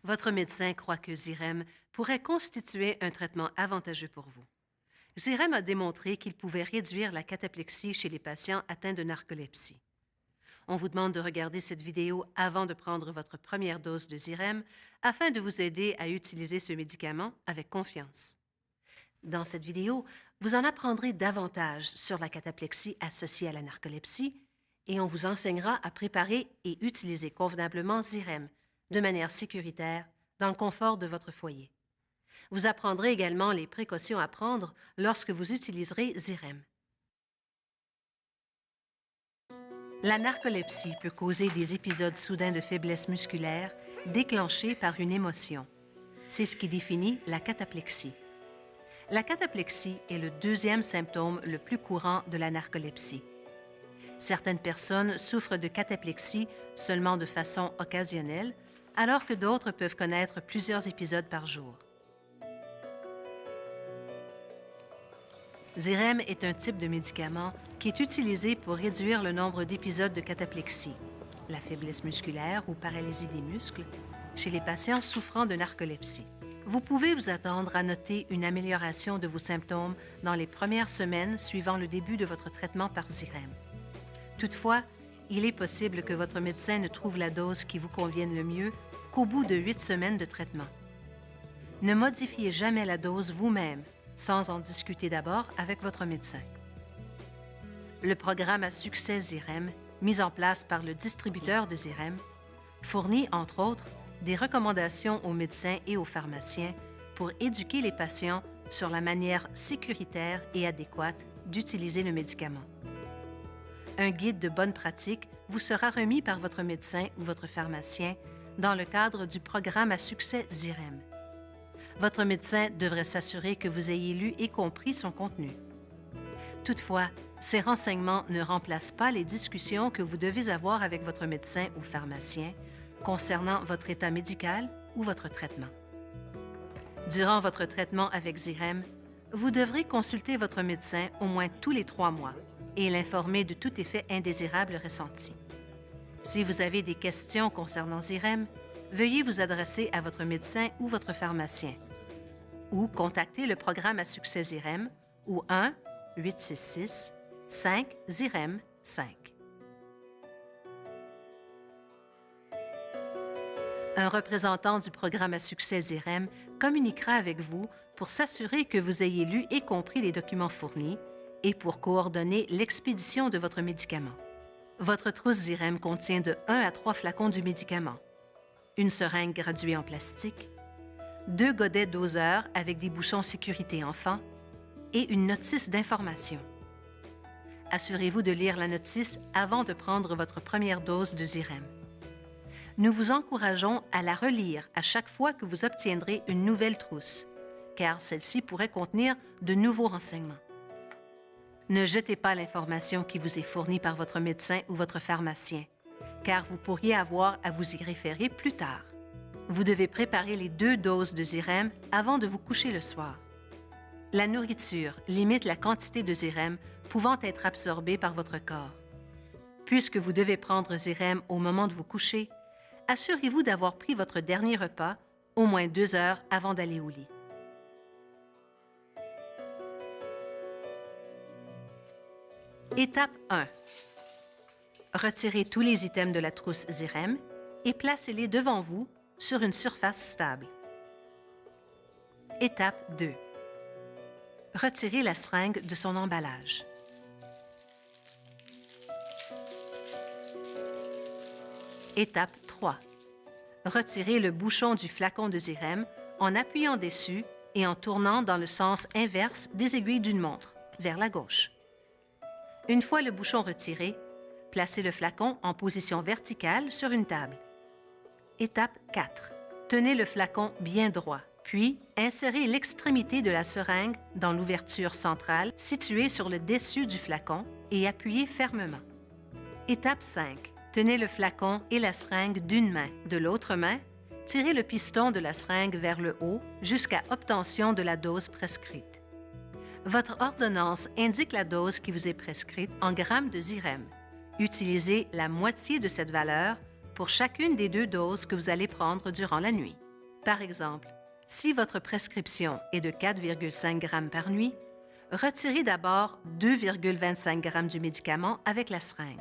Votre médecin croit que Xyrem pourrait constituer un traitement avantageux pour vous. Xyrem a démontré qu'il pouvait réduire la cataplexie chez les patients atteints de narcolepsie. On vous demande de regarder cette vidéo avant de prendre votre première dose de Xyrem afin de vous aider à utiliser ce médicament avec confiance. Dans cette vidéo, vous en apprendrez davantage sur la cataplexie associée à la narcolepsie et on vous enseignera à préparer et utiliser convenablement Xyrem de manière sécuritaire dans le confort de votre foyer. Vous apprendrez également les précautions à prendre lorsque vous utiliserez Xyrem. La narcolepsie peut causer des épisodes soudains de faiblesse musculaire déclenchés par une émotion. C'est ce qui définit la cataplexie. La cataplexie est le deuxième symptôme le plus courant de la narcolepsie. Certaines personnes souffrent de cataplexie seulement de façon occasionnelle, alors que d'autres peuvent connaître plusieurs épisodes par jour. Xyrem est un type de médicament qui est utilisé pour réduire le nombre d'épisodes de cataplexie, la faiblesse musculaire ou paralysie des muscles, chez les patients souffrant de narcolepsie. Vous pouvez vous attendre à noter une amélioration de vos symptômes dans les premières semaines suivant le début de votre traitement par Xyrem. Toutefois, il est possible que votre médecin ne trouve la dose qui vous convienne le mieux qu'au bout de 8 semaines de traitement. Ne modifiez jamais la dose vous-même sans en discuter d'abord avec votre médecin. Le programme à succès Xyrem, mis en place par le distributeur de Xyrem, fournit, entre autres, des recommandations aux médecins et aux pharmaciens pour éduquer les patients sur la manière sécuritaire et adéquate d'utiliser le médicament. Un guide de bonne pratique vous sera remis par votre médecin ou votre pharmacien dans le cadre du programme à succès Xyrem. Votre médecin devrait s'assurer que vous ayez lu et compris son contenu. Toutefois, ces renseignements ne remplacent pas les discussions que vous devez avoir avec votre médecin ou pharmacien concernant votre état médical ou votre traitement. Durant votre traitement avec Xyrem, vous devrez consulter votre médecin au moins tous les 3 mois et l'informer de tout effet indésirable ressenti. Si vous avez des questions concernant Xyrem, veuillez vous adresser à votre médecin ou votre pharmacien ou contacter le programme à succès Xyrem au 1-866-5-XYREM-5. Un représentant du programme à succès Xyrem communiquera avec vous pour s'assurer que vous ayez lu et compris les documents fournis et pour coordonner l'expédition de votre médicament. Votre trousse Xyrem contient de 1 à 3 flacons du médicament, une seringue graduée en plastique, 2 godets doseurs avec des bouchons sécurité enfant et une notice d'information. Assurez-vous de lire la notice avant de prendre votre première dose de Xyrem. Nous vous encourageons à la relire à chaque fois que vous obtiendrez une nouvelle trousse, car celle-ci pourrait contenir de nouveaux renseignements. Ne jetez pas l'information qui vous est fournie par votre médecin ou votre pharmacien, car vous pourriez avoir à vous y référer plus tard. Vous devez préparer les 2 doses de Xyrem avant de vous coucher le soir. La nourriture limite la quantité de Xyrem pouvant être absorbée par votre corps. Puisque vous devez prendre Xyrem au moment de vous coucher, assurez-vous d'avoir pris votre dernier repas au moins 2 heures avant d'aller au lit. Étape 1. Retirez tous les items de la trousse Xyrem et placez-les devant vous sur une surface stable. Étape 2. Retirez la seringue de son emballage. Étape 3. Retirez le bouchon du flacon de Xyrem en appuyant dessus et en tournant dans le sens inverse des aiguilles d'une montre, vers la gauche. Une fois le bouchon retiré, placez le flacon en position verticale sur une table. Étape 4. Tenez le flacon bien droit, puis insérez l'extrémité de la seringue dans l'ouverture centrale située sur le dessus du flacon et appuyez fermement. Étape 5. Tenez le flacon et la seringue d'une main. De l'autre main, tirez le piston de la seringue vers le haut jusqu'à obtention de la dose prescrite. Votre ordonnance indique la dose qui vous est prescrite en grammes de Xyrem. Utilisez la moitié de cette valeur pour chacune des 2 doses que vous allez prendre durant la nuit. Par exemple, si votre prescription est de 4,5 g par nuit, retirez d'abord 2,25 g du médicament avec la seringue.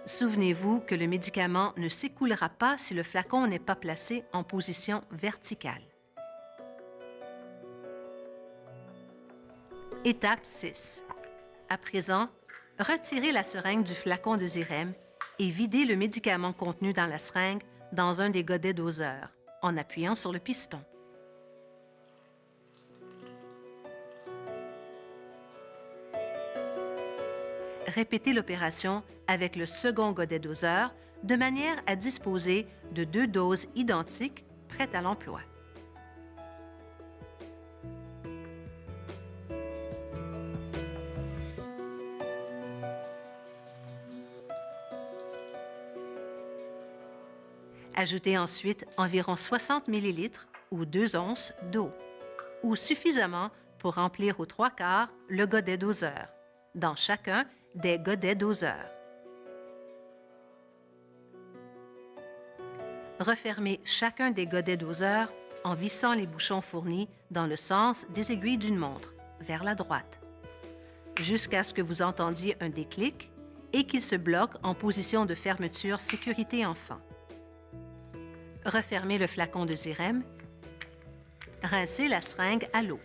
Souvenez-vous que le médicament ne s'écoulera pas si le flacon n'est pas placé en position verticale. Étape 6. À présent, retirez la seringue du flacon de Xyrem et videz le médicament contenu dans la seringue dans un des godets doseurs, en appuyant sur le piston. Répétez l'opération avec le second godet doseur de manière à disposer de 2 doses identiques prêtes à l'emploi. Ajoutez ensuite environ 60 ml ou 2 onces d'eau, ou suffisamment pour remplir aux 3/4 le godet doseur, dans chacun des godets doseurs. Refermez chacun des godets doseurs en vissant les bouchons fournis dans le sens des aiguilles d'une montre, vers la droite, jusqu'à ce que vous entendiez un déclic et qu'il se bloque en position de fermeture sécurité enfant. Refermez le flacon de Xyrem, rincez la seringue à l'eau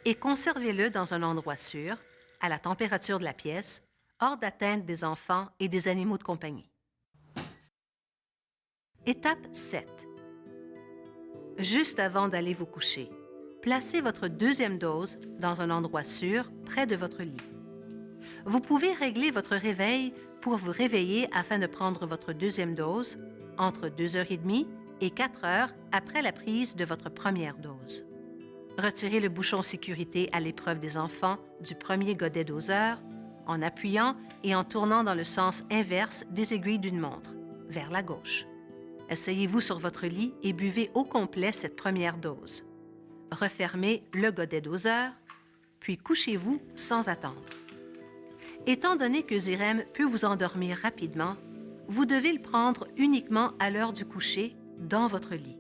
et conservez-le dans un endroit sûr, à la température de la pièce, hors d'atteinte des enfants et des animaux de compagnie. Étape 7. Juste avant d'aller vous coucher, placez votre deuxième dose dans un endroit sûr près de votre lit. Vous pouvez régler votre réveil pour vous réveiller afin de prendre votre deuxième dose entre 2h30 et 4 heures après la prise de votre première dose. Retirez le bouchon sécurité à l'épreuve des enfants du premier godet doseur en appuyant et en tournant dans le sens inverse des aiguilles d'une montre, vers la gauche. Asseyez-vous sur votre lit et buvez au complet cette première dose. Refermez le godet doseur, puis couchez-vous sans attendre. Étant donné que Xyrem peut vous endormir rapidement, vous devez le prendre uniquement à l'heure du coucher dans votre lit.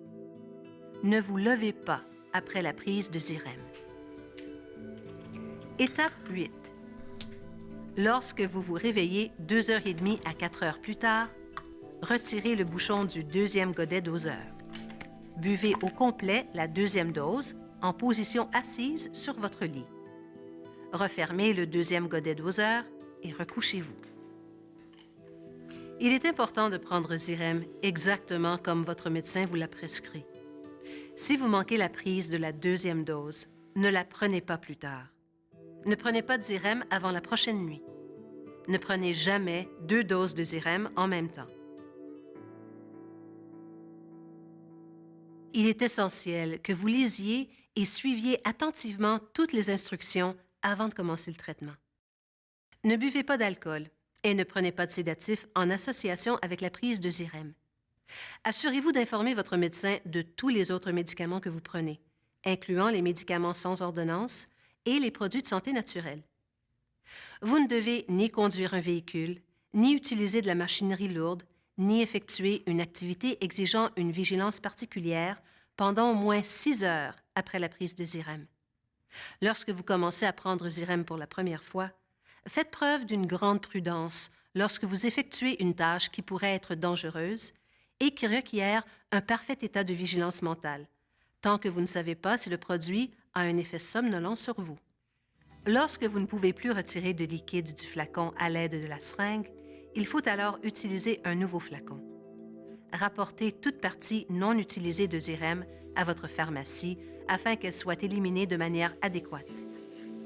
Ne vous levez pas après la prise de Xyrem. Étape 8. Lorsque vous vous réveillez 2h30 à 4 heures plus tard, retirez le bouchon du deuxième godet doseur. Buvez au complet la deuxième dose en position assise sur votre lit. Refermez le deuxième godet doseur et recouchez-vous. Il est important de prendre Xyrem exactement comme votre médecin vous l'a prescrit. Si vous manquez la prise de la deuxième dose, ne la prenez pas plus tard. Ne prenez pas de Xyrem avant la prochaine nuit. Ne prenez jamais 2 doses de Xyrem en même temps. Il est essentiel que vous lisiez et suiviez attentivement toutes les instructions avant de commencer le traitement. Ne buvez pas d'alcool et ne prenez pas de sédatifs en association avec la prise de Xyrem. Assurez-vous d'informer votre médecin de tous les autres médicaments que vous prenez, incluant les médicaments sans ordonnance et les produits de santé naturelle. Vous ne devez ni conduire un véhicule, ni utiliser de la machinerie lourde, ni effectuer une activité exigeant une vigilance particulière pendant au moins 6 heures après la prise de Xyrem. Lorsque vous commencez à prendre Xyrem pour la première fois, faites preuve d'une grande prudence lorsque vous effectuez une tâche qui pourrait être dangereuse et qui requiert un parfait état de vigilance mentale, tant que vous ne savez pas si le produit a un effet somnolent sur vous. Lorsque vous ne pouvez plus retirer de liquide du flacon à l'aide de la seringue, il faut alors utiliser un nouveau flacon. Rapportez toute partie non utilisée de Xyrem à votre pharmacie afin qu'elle soit éliminée de manière adéquate.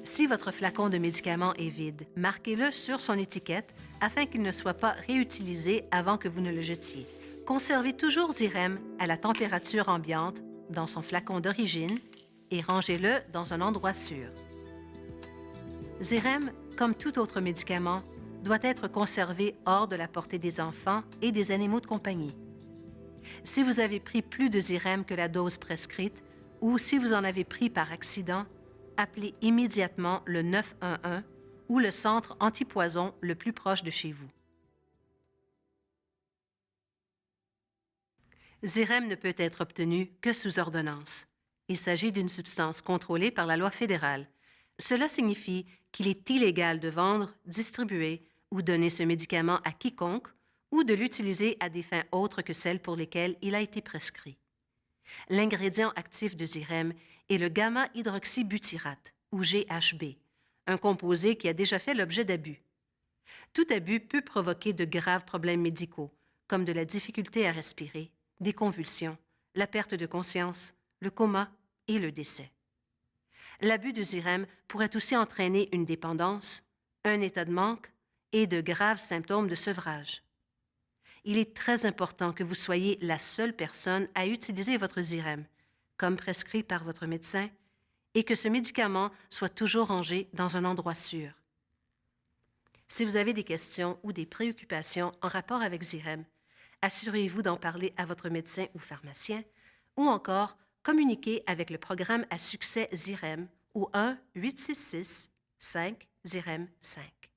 Si votre flacon de médicament est vide, marquez-le sur son étiquette afin qu'il ne soit pas réutilisé avant que vous ne le jetiez. Conservez toujours Xyrem à la température ambiante dans son flacon d'origine et rangez-le dans un endroit sûr. Xyrem, comme tout autre médicament, doit être conservé hors de la portée des enfants et des animaux de compagnie. Si vous avez pris plus de Xyrem que la dose prescrite ou si vous en avez pris par accident, appelez immédiatement le 911 ou le centre antipoison le plus proche de chez vous. Xyrem ne peut être obtenu que sous ordonnance. Il s'agit d'une substance contrôlée par la loi fédérale. Cela signifie qu'il est illégal de vendre, distribuer ou donner ce médicament à quiconque ou de l'utiliser à des fins autres que celles pour lesquelles il a été prescrit. L'ingrédient actif de Xyrem est le gamma-hydroxybutyrate, ou GHB, un composé qui a déjà fait l'objet d'abus. Tout abus peut provoquer de graves problèmes médicaux, comme de la difficulté à respirer, des convulsions, la perte de conscience, le coma et le décès. L'abus de Xyrem pourrait aussi entraîner une dépendance, un état de manque et de graves symptômes de sevrage. Il est très important que vous soyez la seule personne à utiliser votre Xyrem, comme prescrit par votre médecin, et que ce médicament soit toujours rangé dans un endroit sûr. Si vous avez des questions ou des préoccupations en rapport avec Xyrem, assurez-vous d'en parler à votre médecin ou pharmacien, ou encore communiquez avec le programme à succès Xyrem au 1-866-5 Xyrem 5.